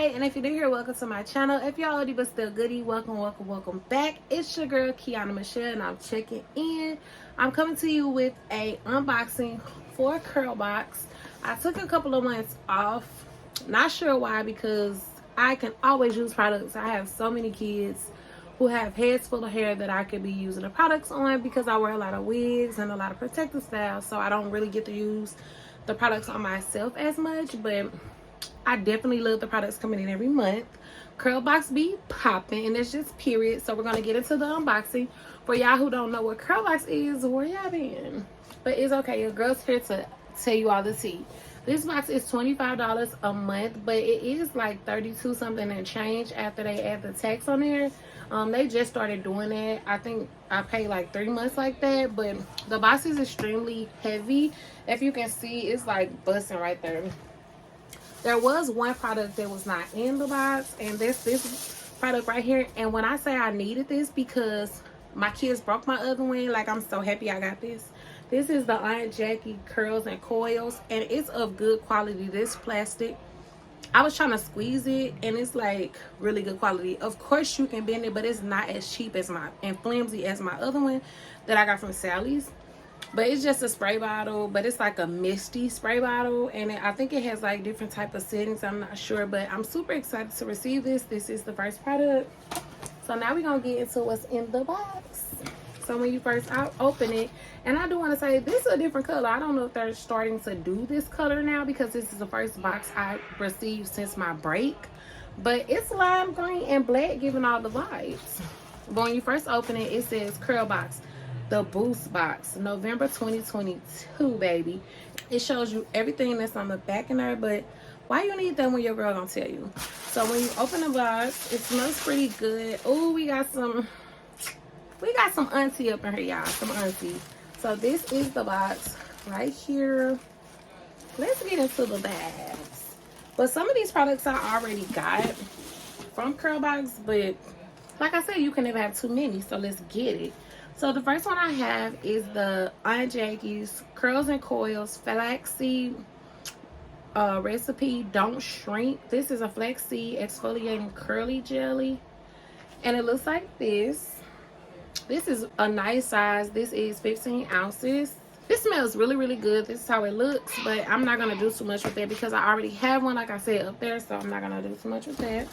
Hi, and if you're new here, welcome to my channel. If you're already but still goodie, welcome back. It's your girl Keona Michelle, and I'm checking in. I'm coming to you with a unboxing for CURLBOX. I took a couple of months off, not sure why, because I can always use products. I have so many kids who have heads full of hair that I could be using the products on, because I wear a lot of wigs and a lot of protective styles, so I don't really get to use the products on myself as much. But I definitely love the products coming in every month. CURLBOX be popping, and it's just period. So we're gonna get into the unboxing. For y'all who don't know what CURLBOX is, where y'all been? But it's okay, your girl's here to tell you all the tea. This box is $25 a month, but it is like 32 something and change after they add the tax on there. They just started doing that. I think I paid like 3 months like that, but the box is extremely heavy. If you can see, it's like busting right there. There was one product that was not in the box, and this product right here. And when I say I needed this because my kids broke my other one, like, I'm so happy I got this. This is the Aunt Jackie curls and coils, and it's of good quality. This plastic, I was trying to squeeze it, and it's like really good quality. Of course you can bend it, but it's not as cheap as and flimsy as my other one that I got from Sally's. But it's just a spray bottle, but it's like a misty spray bottle, and I think it has like different type of settings. I'm not sure, but I'm super excited to receive this. This is the first product. So now we're gonna get into what's in the box. So when you first open it, and I do want to say this is a different color. I don't know if they're starting to do this color now, because this is the first box I received since my break. But it's lime green and black, giving all the vibes. But when you first open it, it says CURLBOX, the boost box, November 2022, baby. It shows you everything that's on the back in there, but why you need that when your girl gonna tell you? So when you open the box, it smells pretty good. Oh, we got some auntie up in here, y'all. Some auntie. So this is the box right here. Let's get into the bags. But some of these products I already got from CURLBOX, but like I said, you can never have too many, so let's get it. So the first one I have is the Aunt Jackie's Curls and Coils Flaxseed Recipe Don't Shrink. This is a flaxseed exfoliating curly jelly, and it looks like this. This is a nice size. This is 15 ounces. This smells really, really good. This is how it looks, but I'm not gonna do too much with that because I already have one, like I said, up there, so I'm not gonna do too much with that.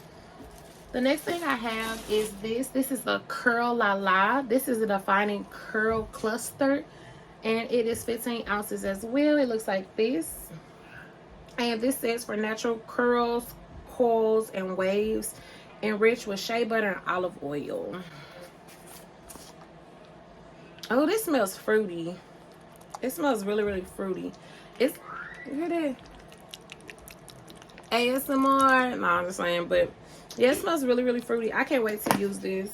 The next thing I have is this. This is the Curl La La. This is a defining curl cluster, and it is 15 ounces as well. It looks like this, and this says for natural curls, coils, and waves, enriched with shea butter and olive oil. Oh, this smells fruity. It smells really, really fruity. Look at that. ASMR. No, I'm just saying, but yeah, it smells really, really fruity. I can't wait to use this.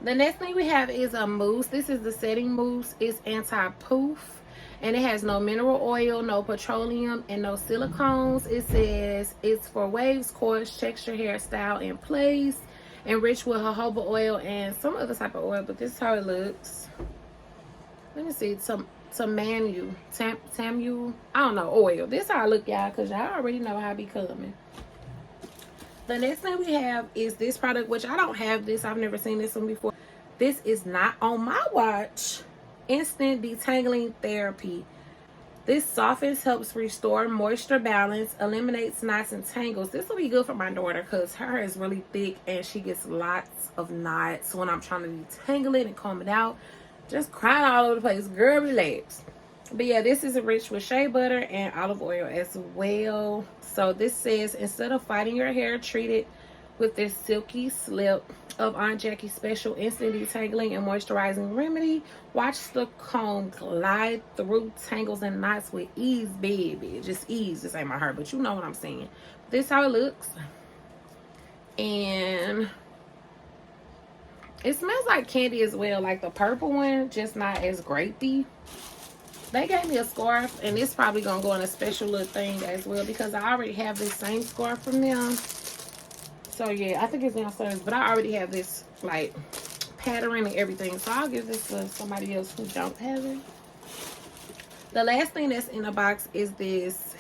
The next thing we have is a mousse. This is the setting mousse. It's anti-poof, and it has no mineral oil, no petroleum, and no silicones. It says it's for waves, coils, texture, hairstyle, and place, enriched with jojoba oil and some other type of oil, but this is how it looks. Let me see, tamu, I don't know, oil. This is how I look, y'all, because y'all already know how I be coming. The next thing we have is this product, which I don't have this. I've never seen this one before. This is not on my watch. Instant Detangling Therapy. This softens, helps restore moisture balance, eliminates knots and tangles. This will be good for my daughter because her hair is really thick and she gets lots of knots when I'm trying to detangle it and comb it out. Just crying all over the place. Girl, relax. But yeah, this is enriched with shea butter and olive oil as well. So this says, instead of fighting your hair, treat it with this silky slip of Aunt Jackie's special instant detangling and moisturizing remedy. Watch the comb glide through tangles and knots with ease, baby. Just ease. This ain't my hair, but you know what I'm saying. This is how it looks. And it smells like candy as well, like the purple one, just not as grapey. They gave me a scarf, and it's probably gonna go in a special little thing as well because I already have this same scarf from them. So yeah, I think it's downstairs, but I already have this like pattern and everything, so I'll give this to somebody else who don't have it. The last thing that's in the box is this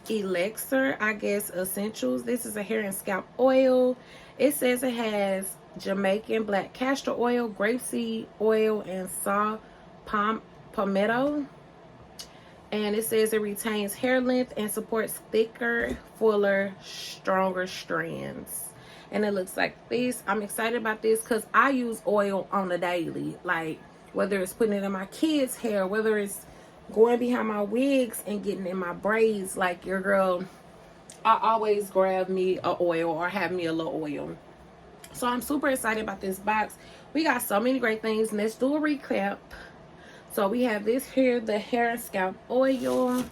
elixir, I guess, essentials. This is a hair and scalp oil. It says it has Jamaican black castor oil, grapeseed oil, and saw palmetto. And it says it retains hair length and supports thicker, fuller, stronger strands. And it looks like this. I'm excited about this because I use oil on the daily. Like, whether it's putting it in my kids' hair, whether it's going behind my wigs and getting in my braids. Like, your girl, I always grab me a oil or have me a little oil. So I'm super excited about this box. We got so many great things. Let's do a recap. So we have this here, the hair and scalp oil.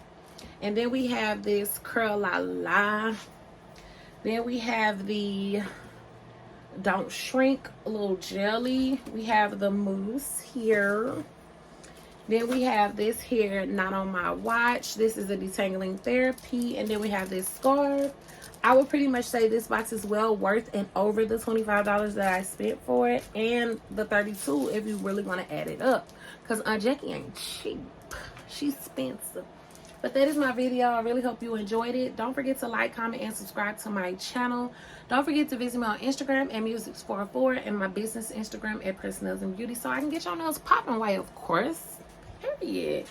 And then we have this Curl La La. Then we have the Don't Shrink little jelly. We have the mousse here. Then we have this here, Not On My Watch. This is a detangling therapy. And then we have this scarf. I would pretty much say this box is well worth and over the $25 that I spent for it. And the $32 if you really want to add it up. Because Aunt Jackie ain't cheap. She's expensive. But that is my video. I really hope you enjoyed it. Don't forget to like, comment, and subscribe to my channel. Don't forget to visit me on Instagram at Musics44 and my business Instagram at Press Nails and Beauty so I can get your nails popping away, of course. Period.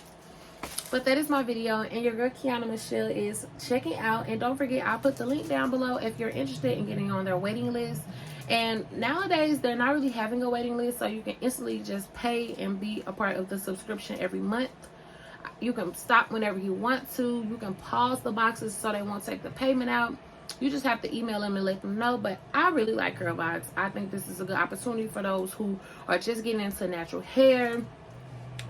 But that is my video, and your girl Keona Michelle is checking out. And don't forget, I'll put the link down below if you're interested in getting on their waiting list. And nowadays, they're not really having a waiting list, so you can instantly just pay and be a part of the subscription every month. You can stop whenever you want to. You can pause the boxes so they won't take the payment out. You just have to email them and let them know. But I really like CURLBOX. I think this is a good opportunity for those who are just getting into natural hair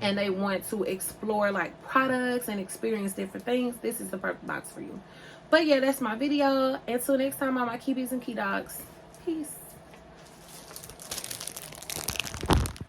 and they want to explore like products and experience different things. This is the perfect box for you. But yeah, that's my video. Until next time, on my KeyBees and KeyDogs. Peace.